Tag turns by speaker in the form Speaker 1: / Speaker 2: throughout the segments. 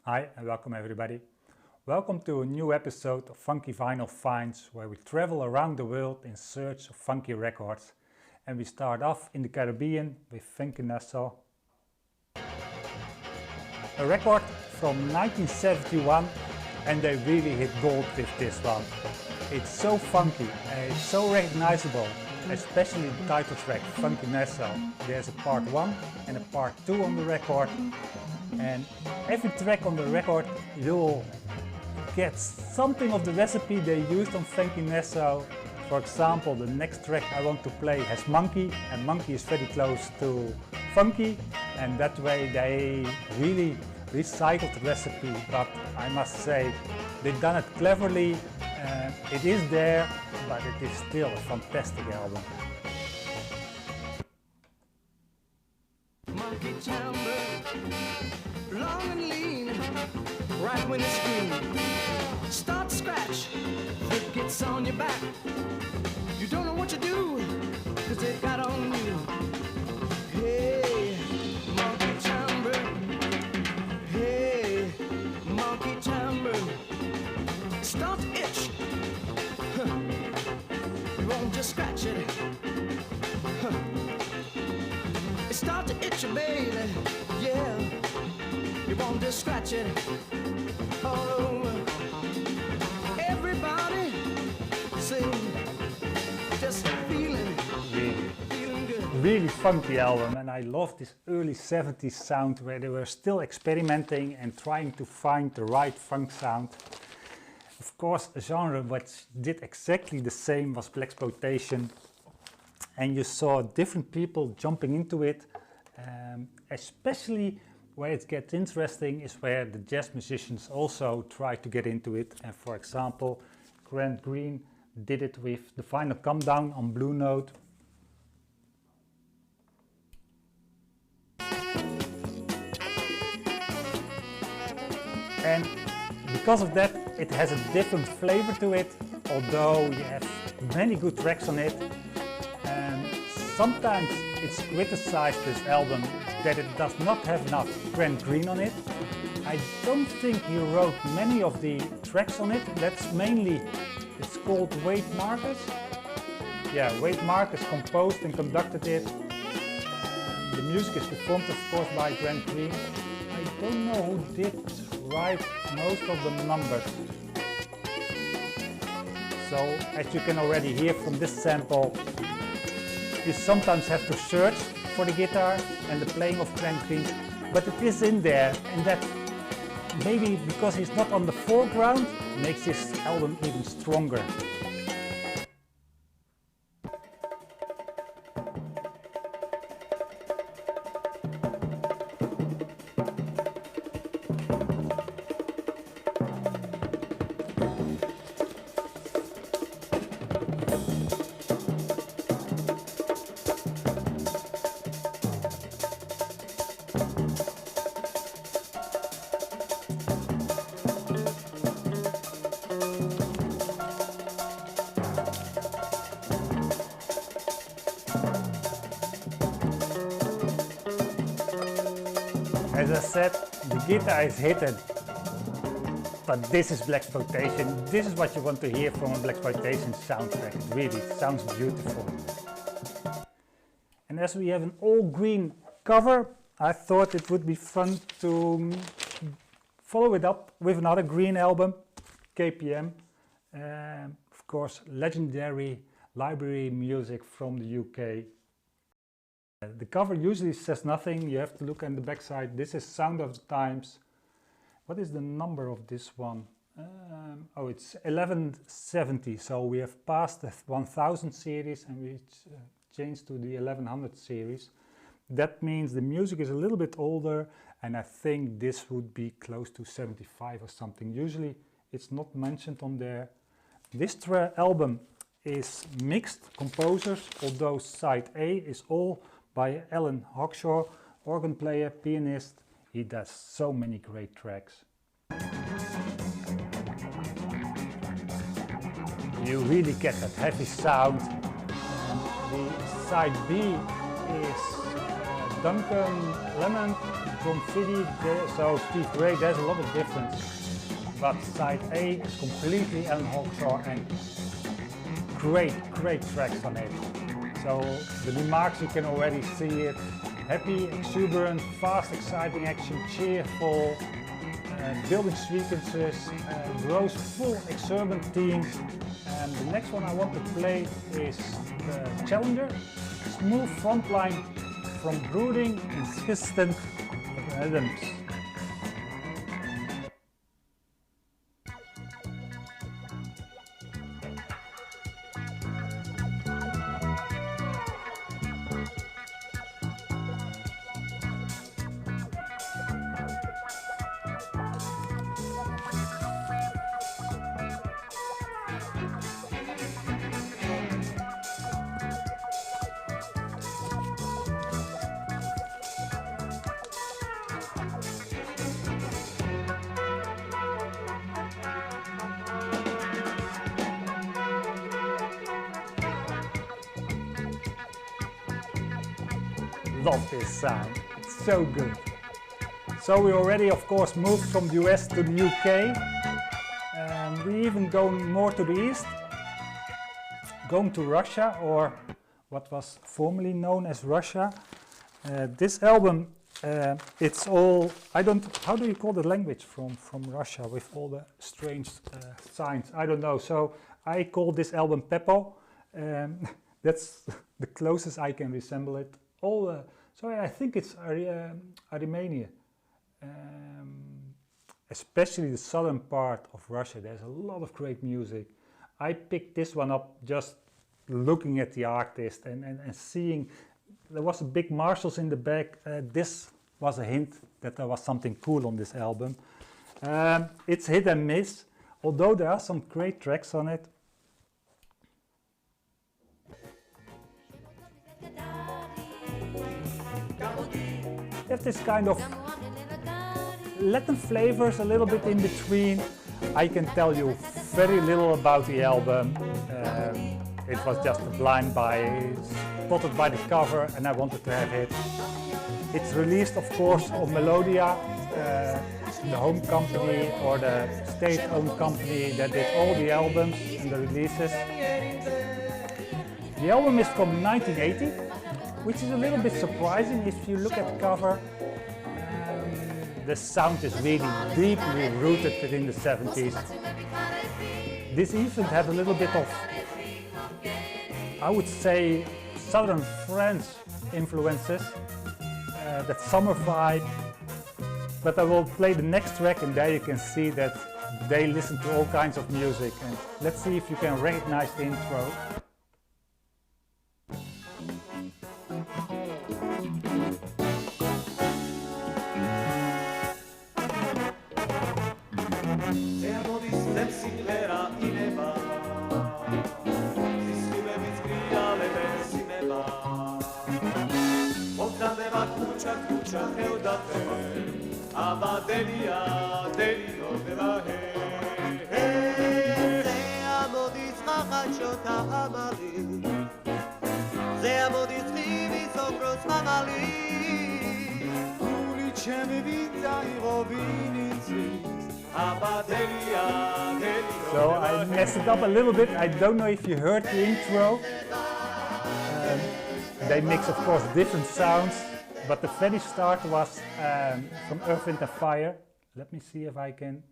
Speaker 1: Hi and welcome everybody. Welcome to a new episode of Funky Vinyl Finds, where we travel around the world in search of funky records. And we start off in the Caribbean with Funky Nassau. A record from 1971, and they really hit gold with this one. It's so funky and it's so recognizable, especially the title track Funky Nassau. There's a part 1 and a part 2 on the record. And every track on the record you'll get something of the recipe they used on Funky Nassau. For example, the next track I want to play has monkey, and monkey is very close to funky, and that way they really recycled the recipe. But I must say they've done it cleverly. It is there, but it is still a fantastic album.
Speaker 2: Monkey chamber, long and lean, right when it's green. Start to scratch, it gets on your back. You don't know what to do, cause they got on you. Hey, monkey chamber, hey, monkey chamber. Start to itch, you won't just scratch it. It start to itch you, baby, yeah. You won't just scratch it all over. Everybody sing, just feeling good.
Speaker 1: Really funky album, and I love this early 70s sound where they were still experimenting and trying to find the right funk sound. Of course, a genre which did exactly the same was blaxploitation. And you saw different people jumping into it, especially where it gets interesting is where the jazz musicians also try to get into it. And for example, Grant Green did it with the Final Come Down on Blue Note. And because of that, it has a different flavor to it, although you have many good tracks on it. Sometimes it's criticized, this album, that it does not have enough Grant Green on it. I don't think he wrote many of the tracks on it. That's mainly, it's called Wade Marcus. Yeah, Wade Marcus composed and conducted it. The music is performed, of course, by Grant Green. I don't know who did write most of the numbers. So, as you can already hear from this sample, you sometimes have to search for the guitar and the playing of Grant Green, but it is in there, and that maybe because he's not on the foreground makes this album even stronger. As I said, the guitar is hidden, but this is blaxploitation. This is what you want to hear from a blaxploitation soundtrack. It really sounds beautiful. And as we have an all green cover, I thought it would be fun to follow it up with another green album, KPM. Of course, legendary library music from the UK. The cover usually says nothing, you have to look on the back side. This is Sound of the Times. What is the number of this one? Oh, it's 1170, so we have passed the 1000 series and we changed to the 1100 series. That means the music is a little bit older, and I think this would be close to 75 or something. Usually it's not mentioned on there. This album is mixed composers, although side A is all by Alan Hawkshaw, organ player, pianist. He does so many great tracks. You really get that heavy sound. And the side B is Duncan Lemon from City, so Steve Gray, there's a lot of difference. But side A is completely Alan Hawkshaw and great tracks on it. So the remarks, you can already see it. Happy, exuberant, fast, exciting action, cheerful, building sequences, grows full exuberant themes. And the next one I want to play is the Challenger. Smooth front line from brooding, insistent rhythms. Love this sound, it's so good. So we already of course moved from the US to the UK. We even go more to the east, going to Russia, or what was formerly known as Russia. This album, it's all, how do you call the language from Russia with all the strange signs? I don't know, so I call this album Pepo. That's the closest I can resemble it. So I think it's Armenia, especially the southern part of Russia. There's a lot of great music. I picked this one up just looking at the artist and seeing there was a big Marshalls in the back. This was a hint that there was something cool on this album. It's hit and miss, although there are some great tracks on it. There's this kind of Latin flavors a little bit in between. I can tell you very little about the album. It was just a blind buy, spotted by the cover, and I wanted to have it. It's released, of course, on Melodia, the home company or the state-owned company that did all the albums and the releases. The album is from 1980, which is a little bit surprising if you look at the cover. The sound is really deeply rooted within the 70s. This even had a little bit of, I would say, southern French influences, that summer vibe. But I will play the next track and there you can see that they listen to all kinds of music. And let's see if you can recognize the intro. So I messed it up a little bit. I don't know if you heard the intro. They mix, of course, different sounds, but the very start was from Earth, Wind & Fire. Let me see if I can.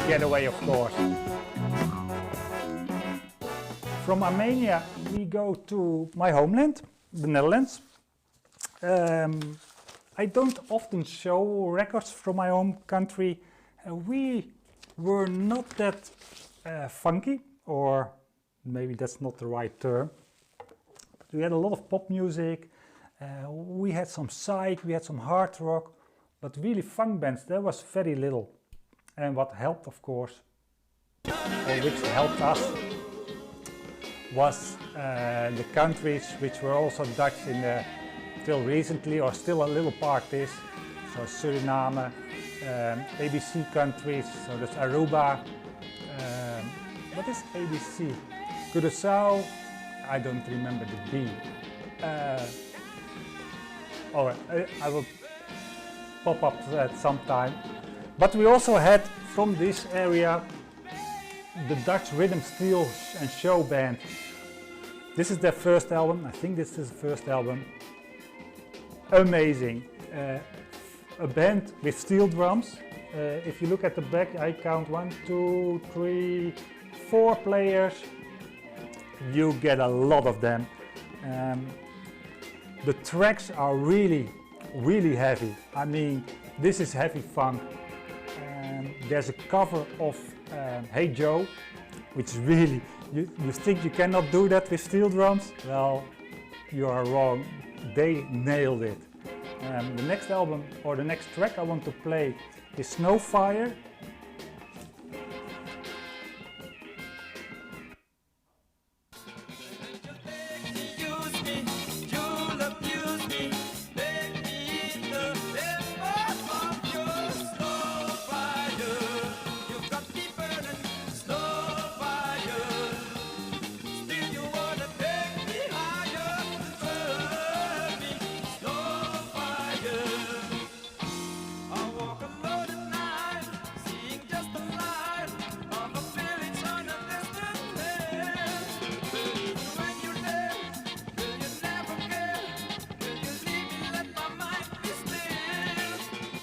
Speaker 1: Getaway, of course. From Armenia we go to my homeland, the Netherlands. I don't often show records from my home country. We were not that funky, or maybe that's not the right term. But we had a lot of pop music, we had some psych, we had some hard rock, but really funk bands, there was very little. And what helped, of course, or which helped us, was the countries which were also Dutch in the, till recently, or still a little part is. So Suriname, ABC countries, so that's Aruba. What is ABC? Curaçao, I don't remember the B. I will pop up at some time. But we also had from this area the Dutch Rhythm, Steel and Show Band. This is their first album. I think this is the first album. Amazing. A band with steel drums. If you look at the back, I count 1, 2, 3, 4 players. You get a lot of them. The tracks are really heavy. I mean, this is heavy funk. There's a cover of Hey Joe, which really, you think you cannot do that with steel drums? Well, you are wrong. They nailed it. The next album, or the next track I want to play is Snowfire.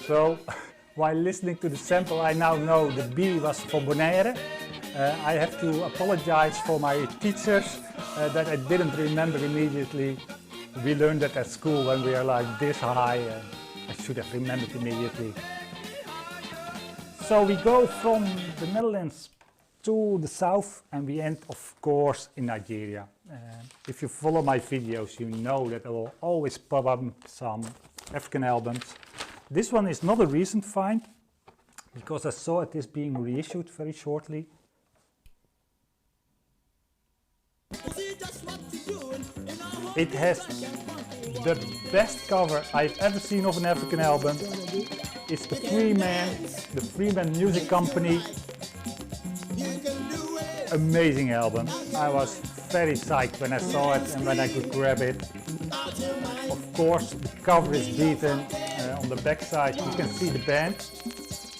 Speaker 1: So, while listening to the sample, I now know the B was for Bonaire. I have to apologize for my teachers that I didn't remember immediately. We learned that at school when we are like this high. I should have remembered immediately. So we go from the Netherlands to the south and we end, of course, in Nigeria. If you follow my videos, you know that I will always pop up some African albums. This one is not a recent find, because I saw it is being reissued very shortly. It has the best cover I've ever seen of an African album. It's the Friimen Music Company. Amazing album. I was very psyched when I saw it and when I could grab it. Of course, the cover is beaten. On the back side you can see the band.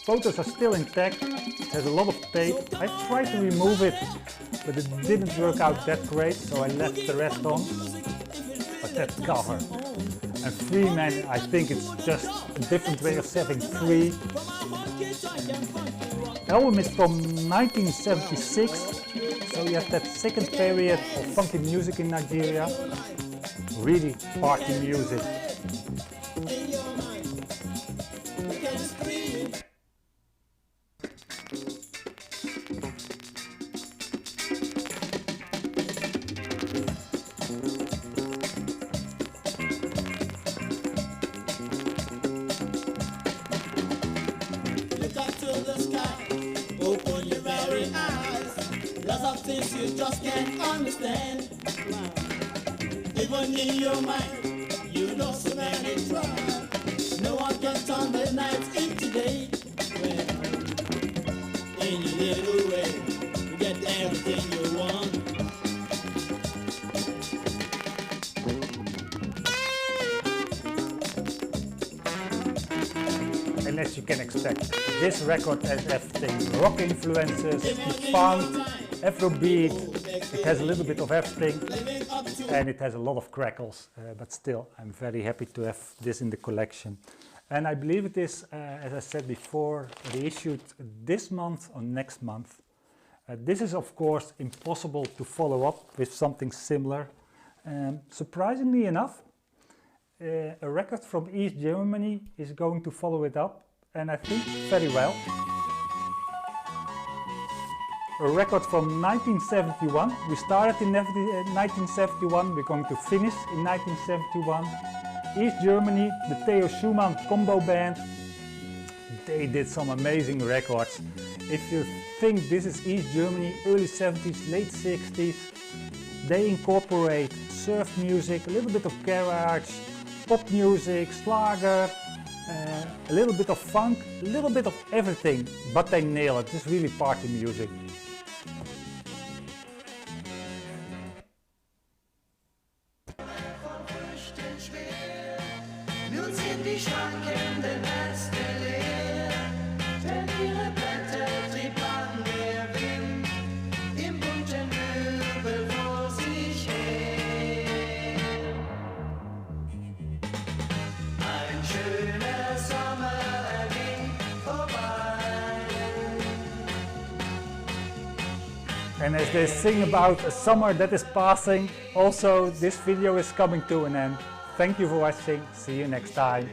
Speaker 1: Photos are still intact. It has a lot of tape. I tried to remove it, but it didn't work out that great, so I left the rest on. But that cover. And Friimen, I think it's just a different way of setting free. The album is from 1976, so you have that second period of funky music in Nigeria. Really party music.
Speaker 2: Things you just can't understand. Even in your mind, you know so many try. No one can turn the night into day. Well, in your little way, you get everything you want.
Speaker 1: And as you can expect, this record has everything. Rock influences, funk, Afrobeat, it has a little bit of everything and it has a lot of crackles, but still I'm very happy to have this in the collection. And I believe it is, as I said before, reissued this month or next month. This is of course impossible to follow up with something similar. Surprisingly enough, a record from East Germany is going to follow it up, and I think very well. A record from 1971. We started in 1971, we're going to finish in 1971. East Germany, the Theo Schumann combo band. They did some amazing records. If you think this is East Germany, early 70s, late 60s, they incorporate surf music, a little bit of garage, pop music, Schlager, a little bit of funk, a little bit of everything, but they nail it. It's really party music.
Speaker 2: Nun sind die schwankenden Äste leer, denn ihre Blätter trieb an der Wind im bunten Wirbel vor sich her. Ein schöner Sommer ging vorbei.
Speaker 1: And as they sing about a summer that is passing, also this video is coming to an end. Thank you for watching, see you next time.